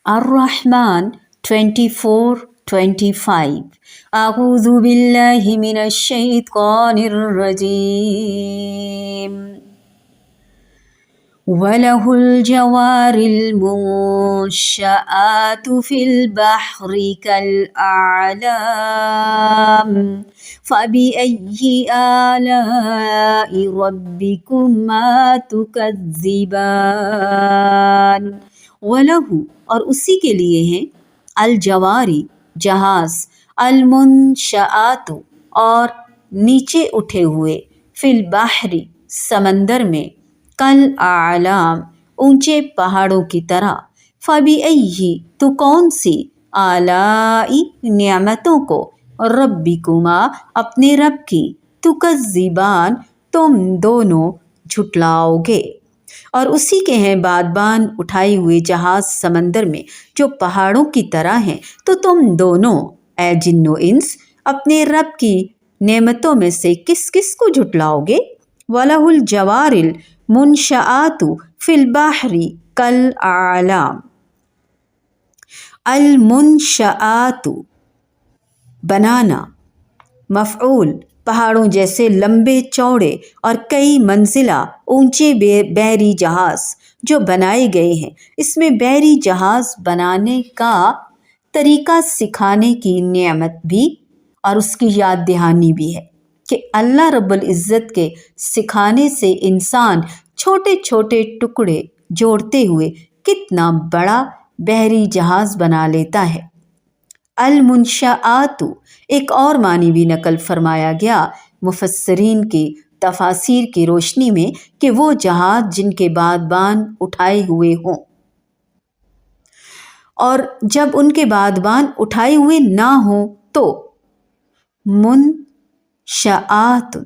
الرحمن 24:25 أعوذ بالله من الشيطان الرجيم وله الجوار المنشآت في البحر كالأعلام فبأي آلاء ربكما تكذبان وَلَهُ اور اسی کے لیے ہیں الجواری جہاز المنشآت اور نیچے اٹھے ہوئے فی البحر سمندر میں کل اعلام اونچے پہاڑوں کی طرح فبأی تو کون سی آلائی نعمتوں کو ربکما اپنے رب کی تکذبان تم دونوں جھٹلاؤ گے اور اسی کے ہیں بادبان اٹھائے ہوئے جہاز سمندر میں جو پہاڑوں کی طرح ہیں تو تم دونوں اے جن و انس اپنے رب کی نعمتوں میں سے کس کس کو جھٹلاؤ گے وَلَهُ الْجَوَارِ الْمُنشَآتُ فِي الْبَحْرِ كَالْأَعْلَامِ المنشآت بنانا مفعول پہاڑوں جیسے لمبے چوڑے اور کئی منزلہ اونچے بحری جہاز جو بنائے گئے ہیں اس میں بحری جہاز بنانے کا طریقہ سکھانے کی نعمت بھی اور اس کی یاد دہانی بھی ہے کہ اللہ رب العزت کے سکھانے سے انسان چھوٹے چھوٹے ٹکڑے جوڑتے ہوئے کتنا بڑا بحری جہاز بنا لیتا ہے المنشآت ایک اور معنی بھی نقل فرمایا گیا مفسرین کی تفاسیر کی روشنی میں کہ وہ جہاز جن کے بادبان اٹھائے ہوئے ہوں اور جب ان کے بادبان اٹھائے ہوئے نہ ہوں تو منشآت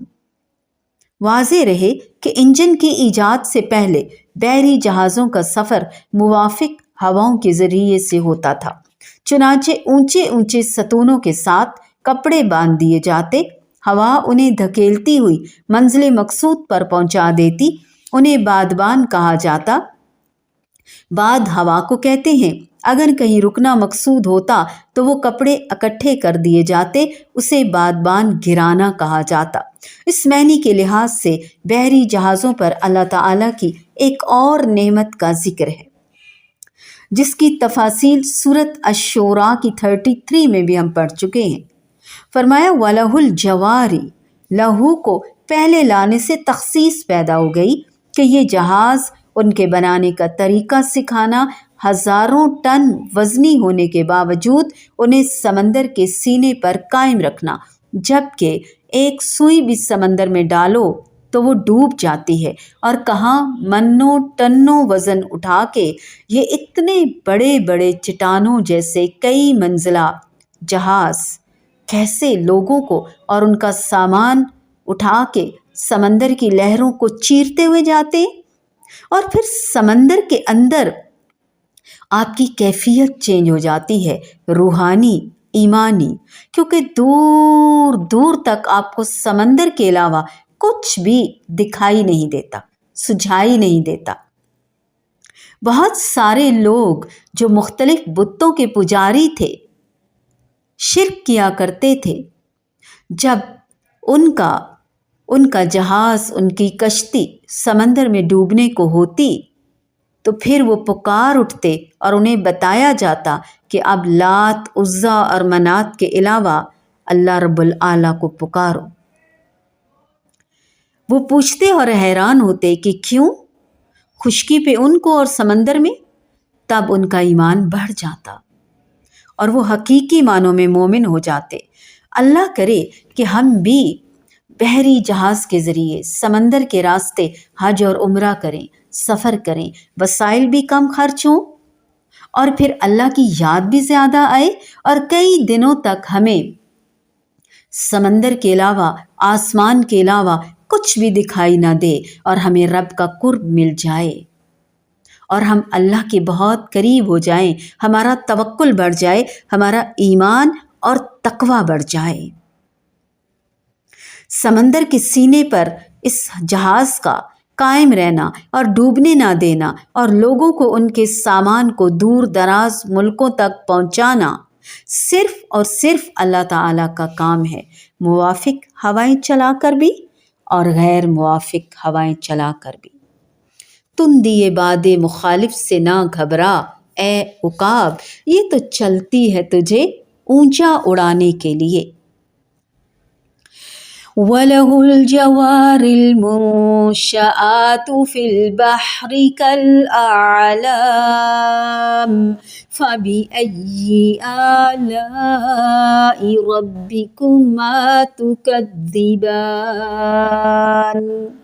واضح رہے کہ انجن کی ایجاد سے پہلے بحری جہازوں کا سفر موافق ہواؤں کے ذریعے سے ہوتا تھا چنانچہ اونچے اونچے ستونوں کے ساتھ کپڑے باندھ دیے جاتے ہوا انہیں دھکیلتی ہوئی منزل مقصود پر پہنچا دیتی انہیں بادبان کہا جاتا باد ہوا کو کہتے ہیں اگر کہیں رکنا مقصود ہوتا تو وہ کپڑے اکٹھے کر دیے جاتے اسے بادبان گرانا کہا جاتا اس معنی کے لحاظ سے بحری جہازوں پر اللہ تعالیٰ کی ایک اور نعمت کا ذکر ہے جس کی تفاصیل سورۃ الشعراء کی 33 میں بھی ہم پڑھ چکے ہیں فرمایا وَلَهُ الْجَوَارِ لہو کو پہلے لانے سے تخصیص پیدا ہو گئی کہ یہ جہاز ان کے بنانے کا طریقہ سکھانا ہزاروں ٹن وزنی ہونے کے باوجود انہیں سمندر کے سینے پر قائم رکھنا جبکہ ایک سوئی بھی سمندر میں ڈالو تو وہ ڈوب جاتی ہے اور کہاں منوں ٹنوں وزن اٹھا کے یہ اتنے بڑے بڑے چٹانوں جیسے کئی منزلہ جہاز کیسے لوگوں کو اور ان کا سامان اٹھا کے سمندر کی لہروں کو چیرتے ہوئے جاتے اور پھر سمندر کے اندر آپ کی کیفیت چینج ہو جاتی ہے روحانی ایمانی کیونکہ دور دور تک آپ کو سمندر کے علاوہ کچھ بھی دکھائی نہیں دیتا سجھائی نہیں دیتا بہت سارے لوگ جو مختلف بتوں کے پجاری تھے شرک کیا کرتے تھے جب ان کا جہاز ان کی کشتی سمندر میں ڈوبنے کو ہوتی تو پھر وہ پکار اٹھتے اور انہیں بتایا جاتا کہ اب لات عزا اور منات کے علاوہ اللہ رب العالیٰ کو پکارو وہ پوچھتے اور حیران ہوتے کہ کیوں خشکی پہ ان کو اور سمندر میں تب ان کا ایمان بڑھ جاتا اور وہ حقیقی معنوں میں مومن ہو جاتے اللہ کرے کہ ہم بھی بحری جہاز کے ذریعے سمندر کے راستے حج اور عمرہ کریں سفر کریں وسائل بھی کم خرچ ہوں اور پھر اللہ کی یاد بھی زیادہ آئے اور کئی دنوں تک ہمیں سمندر کے علاوہ آسمان کے علاوہ کچھ بھی دکھائی نہ دے اور ہمیں رب کا قرب مل جائے اور ہم اللہ کے بہت قریب ہو جائیں ہمارا توکل بڑھ جائے ہمارا ایمان اور تقوی بڑھ جائے سمندر کے سینے پر اس جہاز کا قائم رہنا اور ڈوبنے نہ دینا اور لوگوں کو ان کے سامان کو دور دراز ملکوں تک پہنچانا صرف اور صرف اللہ تعالیٰ کا کام ہے، موافق ہوائیں چلا کر بھی اور غیر موافق ہوائیں چلا کر بھی۔ تندیے باد مخالف سے نہ گھبرا اے عقاب، یہ تو چلتی ہے تجھے اونچا اڑانے کے لیے۔ وَلَهُ الْجَوَارِ الْمُنشَآتُ فِي الْبَحْرِ كَالْأَعْلَامِ فَبِأَيِّ آلَاءِ رَبِّكُمَا تُكَذِّبَانِ۔